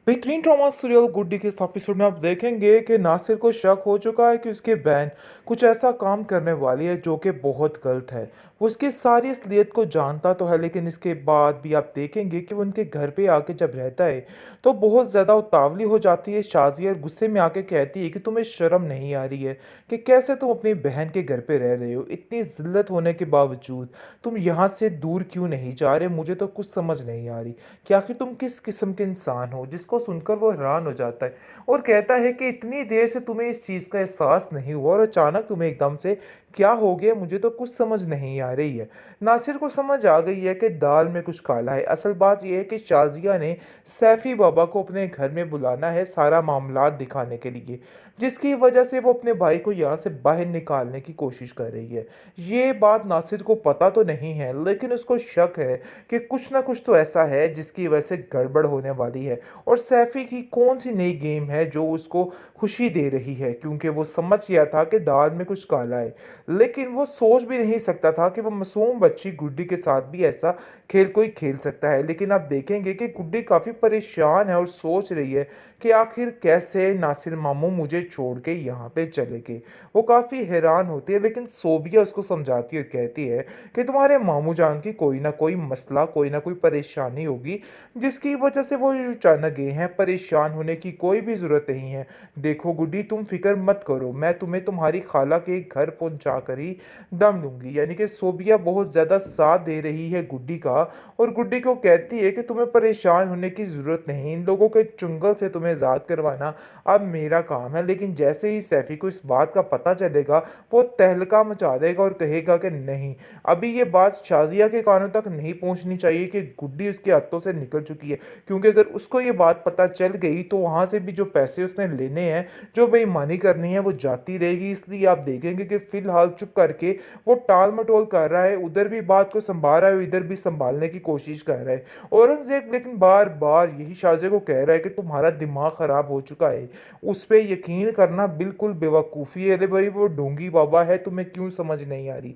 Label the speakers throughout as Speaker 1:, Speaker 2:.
Speaker 1: बेहतरीन drama serial गुड्डी के इस एपिसोड में आप देखेंगे कि नासिर को शक हो चुका है कि उसकी बहन कुछ ऐसा काम करने वाली है जो कि बहुत गलत है। वो उसकी सारी असलियत को जानता तो है, लेकिन इसके बाद भी आप देखेंगे कि वो उनके घर पे आके जब रहता है तो बहुत ज़्यादा उतावली हो जाती है शाजिया, और गुस्से में आके कहती है कि तुम्हें शर्म नहीं आ रही है कि कैसे तुम अपनी बहन के घर पे रह रहे हो, इतनी जिल्लत होने के बावजूद तुम यहाँ से दूर क्यों नहीं जा रहे। मुझे तो कुछ समझ नहीं आ रही कि आखिर तुम किस किस्म के इंसान हो। जिसको सुनकर वो हैरान हो जाता है और कहता है कि इतनी देर से तुम्हें इस चीज़ का एहसास नहीं हुआ और अचानक तुम्हें एकदम से क्या हो गया, मुझे तो कुछ समझ नहीं आ रही है। नासिर को समझ आ गई है कि दाल में कुछ काला है। असल बात यह है कि शाजिया ने सैफी बाबा को अपने घर में बुलाना है सारा मामला दिखाने के लिए, जिसकी वजह से वो अपने भाई को यहाँ से बाहर निकालने की कोशिश कर रही है। ये बात नासिर को पता तो नहीं है, लेकिन उसको शक है कि कुछ ना कुछ तो ऐसा है जिसकी वजह से गड़बड़ होने वाली है। और सैफी की कौन सी नई गेम है जो उसको खुशी दे रही है, क्योंकि वो समझ गया था कि दाल में कुछ काला है, लेकिन वो सोच भी नहीं सकता था कि वो मासूम बच्ची गुड्डी के साथ भी ऐसा खेल कोई खेल सकता है। लेकिन आप देखेंगे कि गुड्डी काफ़ी परेशान है और सोच रही है कि आखिर कैसे नासिर मामू मुझे छोड़ के यहाँ पे चले गए। वो काफ़ी हैरान होती है, लेकिन सोबिया उसको समझाती है, कहती है कि तुम्हारे मामू जान की कोई ना कोई मसला, कोई ना कोई परेशानी होगी जिसकी वजह से वो अचानक गए हैं। परेशान होने की कोई भी ज़रूरत नहीं है। देखो गुड्डी, तुम फिक्र मत करो, मैं तुम्हें तुम्हारी खाला के घर पहुंचा कर ही दम लूंगी। यानी कि सोबिया बहुत ज़्यादा साथ दे रही है गुड्डी का, और गुड्डी को कहती है कि तुम्हें परेशान होने की ज़रूरत नहीं, इन लोगों के चुंगल से तुम्हें आज़ाद करवाना अब मेरा काम है। लेकिन जैसे ही सैफी को इस बात का पता चलेगा, वो तहलका मचा देगा और कहेगा कि नहीं, अभी ये बात शाजिया के कानों तक नहीं पहुंचनी चाहिए कि गुड्डी उसके हाथों से निकल चुकी है, क्योंकि अगर उसको ये बात पता चल गई तो वहां से भी जो पैसे उसने लेने हैं, जो बेईमानी करनी है, वो जाती रहेगी। इसलिए आप देखेंगे कि फिलहाल चुप करके वो टाल मटोल कर रहा है, उधर भी बात को संभाल रहा है, इधर भी संभालने की कोशिश कर रहा है औरंगजेब। लेकिन बार बार यही शाजिया को कह रहा है कि तुम्हारा दिमाग खराब हो चुका है, उस पर यकीन करना बिल्कुल बेवकूफ़ी है। अरे भाई, वो ढोंगी बाबा है, तुम्हें क्यों समझ नहीं आ रही।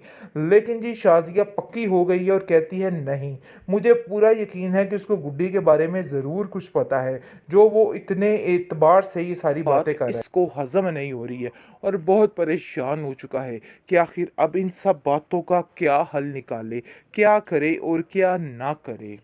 Speaker 1: लेकिन जी शाजिया पक्की हो गई है और कहती है नहीं, मुझे पूरा यकीन है कि उसको गुड्डी के बारे में ज़रूर कुछ पता है, जो वो इतने एतबार से ये सारी बातें कर रहा है। इसको हजम नहीं हो रही है और बहुत परेशान हो चुका है कि आखिर अब इन सब बातों का क्या हल निकाले, क्या करे और क्या ना करे।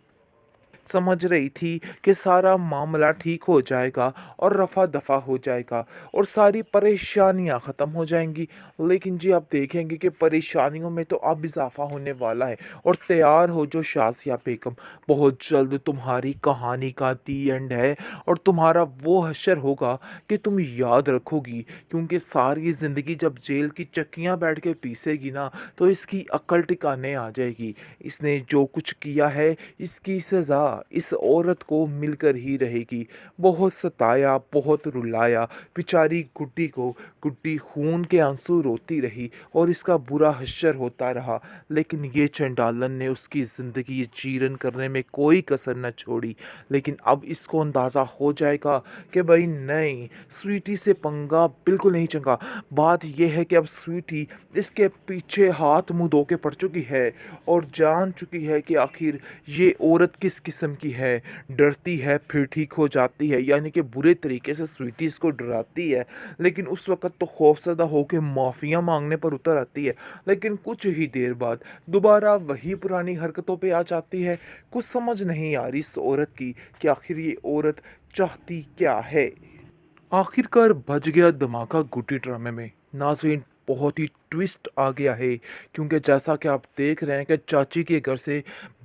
Speaker 1: समझ रही थी कि सारा मामला ठीक हो जाएगा और रफ़ा दफ़ा हो जाएगा और सारी परेशानियां ख़त्म हो जाएंगी। लेकिन जी आप देखेंगे कि परेशानियों में तो अब इजाफ़ा होने वाला है। और तैयार हो जो शाज़िया बेगम, बहुत जल्द तुम्हारी कहानी का दी एंड है और तुम्हारा वो हशर होगा कि तुम याद रखोगी, क्योंकि सारी ज़िंदगी जब जेल की चक्कियाँ बैठ के पीसेगी ना, तो इसकी अक्ल टिकाने आ जाएगी। इसने जो कुछ किया है, इसकी सज़ा इस औरत को मिलकर ही रहेगी। बहुत सताया, बहुत रुलाया बेचारी गुड्डी को। गुड्डी खून के आंसू रोती रही और इसका बुरा हश्र होता रहा, लेकिन ये चंडालन ने उसकी ज़िंदगी चीरन करने में कोई कसर न छोड़ी। लेकिन अब इसको अंदाज़ा हो जाएगा कि भाई नहीं, स्वीटी से पंगा बिल्कुल नहीं चंगा। बात यह है कि अब स्वीटी इसके पीछे हाथ मुंह धो के पड़ चुकी है और जान चुकी है कि आखिर ये औरत किस किस्म की है। डरती है फिर ठीक हो जाती है, यानी कि बुरे तरीके से स्वीटी इसको डराती है, लेकिन उस वक्त तो खौफजदा होकर माफ़िया मांगने पर उतर आती है। लेकिन कुछ ही देर बाद दोबारा वही पुरानी हरकतों पे आ जाती है। कुछ समझ नहीं आ रही इस औरत की कि आखिर ये औरत चाहती क्या है। आखिरकार बज गया धमाका गुड्डी ड्रामे में। नाज़रीन, बहुत ही ट्विस्ट आ गया है, क्योंकि जैसा कि आप देख रहे हैं कि चाची के घर से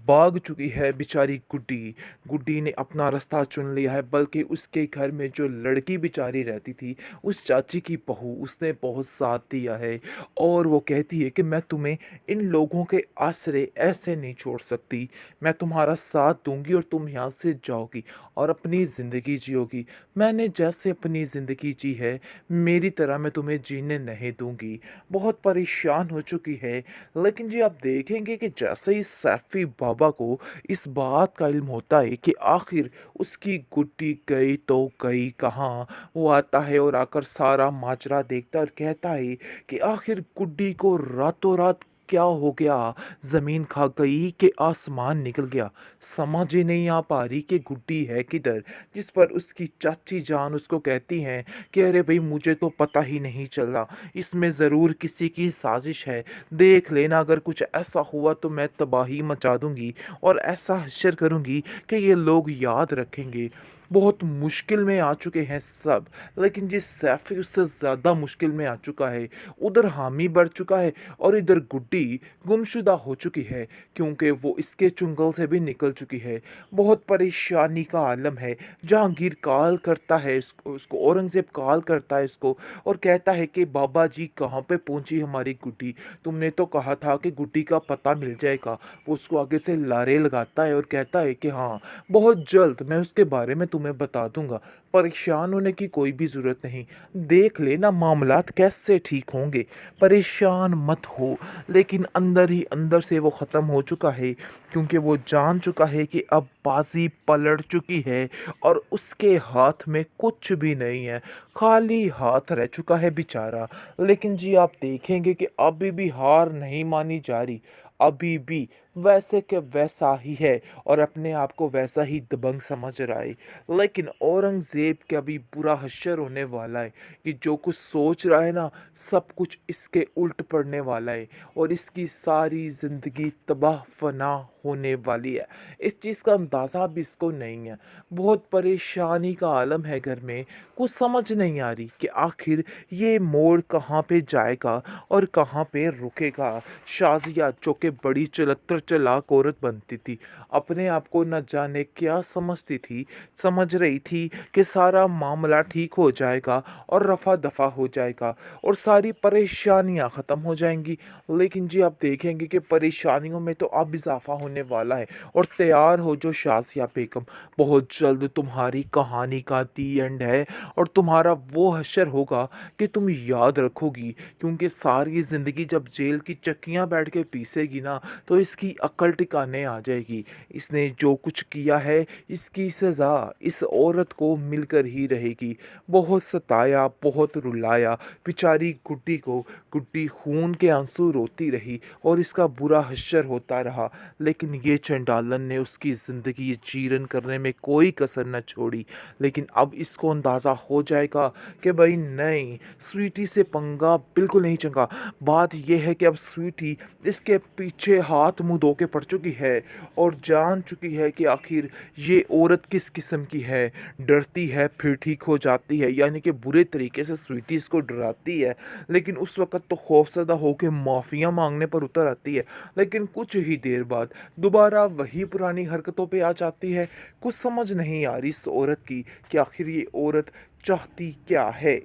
Speaker 1: भाग चुकी है बेचारी गुड्डी। गुड्डी ने अपना रास्ता चुन लिया है, बल्कि उसके घर में जो लड़की बेचारी रहती थी, उस चाची की बहू, उसने बहुत साथ दिया है। और वो कहती है कि मैं तुम्हें इन लोगों के आसरे ऐसे नहीं छोड़ सकती, मैं तुम्हारा साथ दूंगी और तुम यहाँ से जाओगी और अपनी ज़िंदगी जियोगी। मैंने जैसे अपनी ज़िंदगी जी है, मेरी तरह मैं तुम्हें जीने नहीं दूंगी। बहुत परेशान हो चुकी है। लेकिन जी आप देखेंगे कि जैसे ही सैफी बाबा को इस बात का इल्म होता है कि आखिर उसकी गुड्डी गई तो गई कहाँ, वो आता है और आकर सारा माजरा देखता है और कहता है कि आखिर गुड्डी को रातों रात क्या हो गया? ज़मीन खा गई कि आसमान निकल गया? समझ ही नहीं आ पा रही कि गुड्डी है किधर? जिस पर उसकी चाची जान उसको कहती हैं कि अरे भई मुझे तो पता ही नहीं चला, इसमें ज़रूर किसी की साज़िश है। देख लेना अगर कुछ ऐसा हुआ तो मैं तबाही मचा दूँगी और ऐसा हश्र करूँगी कि ये लोग याद रखेंगे। बहुत मुश्किल में आ चुके हैं सब, लेकिन जिस सैफ़ी उससे ज़्यादा मुश्किल में आ चुका है। उधर हामी बढ़ चुका है और इधर गुड्डी गुमशुदा हो चुकी है, क्योंकि वो इसके चुंगल से भी निकल चुकी है। बहुत परेशानी का आलम है। जहांगीर कॉल करता है इसको उसको औरंगज़ेब कॉल करता है इसको और कहता है कि बाबा जी कहाँ पे पहुँची हमारी गुड्डी? तुमने तो कहा था कि गुड्डी का पता मिल जाएगा। वो उसको आगे से लारे लगाता है और कहता है कि हाँ, बहुत जल्द मैं उसके बारे में तुम्हें बता दूँगा। परेशान होने की कोई भी ज़रूरत नहीं। देख लेना मामलात कैसे ठीक होंगे। परेशान मत हो। लेकिन अंदर ही अंदर से वो ख़त्म हो चुका है, क्योंकि वो जान चुका है कि अब बाजी पलट चुकी है और उसके हाथ में कुछ भी नहीं है। खाली हाथ रह चुका है बेचारा। लेकिन जी आप देखेंगे कि अभी भी हार नहीं मानी जा रही। अभी भी वैसे के वैसा ही है और अपने आप को वैसा ही दबंग समझ रहा है। लेकिन औरंगज़ेब का भी बुरा हश्र होने वाला है कि जो कुछ सोच रहा है ना, सब कुछ इसके उल्ट पड़ने वाला है और इसकी सारी ज़िंदगी तबाह फना होने वाली है। इस चीज़ का अंदाज़ा भी इसको नहीं है। बहुत परेशानी का आलम है घर में। कुछ समझ नहीं आ रही कि आखिर ये मोड़ कहाँ पे जाएगा और कहाँ पे रुकेगा। शाज़िया जो कि बड़ी चलत्तर चालाक औरत बनती थी, अपने आप को न जाने क्या समझती थी, समझ रही थी कि सारा मामला ठीक हो जाएगा और रफ़ा दफ़ा हो जाएगा और सारी परेशानियाँ ख़त्म हो जाएंगी। लेकिन जी आप देखेंगे कि परेशानियों में तो अब इजाफ़ा होने वाला है और तैयार हो जो शाज़िया बेगम। बहुत जल्द तुम्हारी कहानी का दी एंड है और तुम्हारा वो हश्र होगा कि तुम याद रखोगी, क्योंकि सारी ज़िंदगी जब जेल की चक्कियाँ बैठ के पीसेगी ना, तो इसकी अक्ल टिकाने आ जाएगी। इसने जो कुछ किया है इसकी सज़ा इस औरत को मिलकर ही रहेगी। बहुत सताया, बहुत रुलाया बेचारी गुड्डी को। गुड्डी खून के आंसू रोती रही और इसका बुरा हश्र होता रहा, लेकिन ये चंडालन ने उसकी ज़िंदगी जीर्ण करने में कोई कसर न छोड़ी। लेकिन अब इसको अंदाज़ा हो जाएगा कि भाई नहीं, स्वीटी से पंगा बिल्कुल नहीं चंगा। बात यह है कि अब स्वीटी इसके पीछे हाथ मुंह धो के पड़ चुकी है और जान चुकी है कि आखिर ये औरत किस किस्म की है। डरती है फिर ठीक हो जाती है, यानी कि बुरे तरीके से स्वीटी इसको डराती है, लेकिन उस वक़्त तो खौफ़ज़दा होके माफ़िया माँगने पर उतर आती है। लेकिन कुछ ही देर बाद दोबारा वही पुरानी हरकतों पे आ जाती है। कुछ समझ नहीं आ रही इस औरत की कि आखिर ये औरत चाहती क्या है।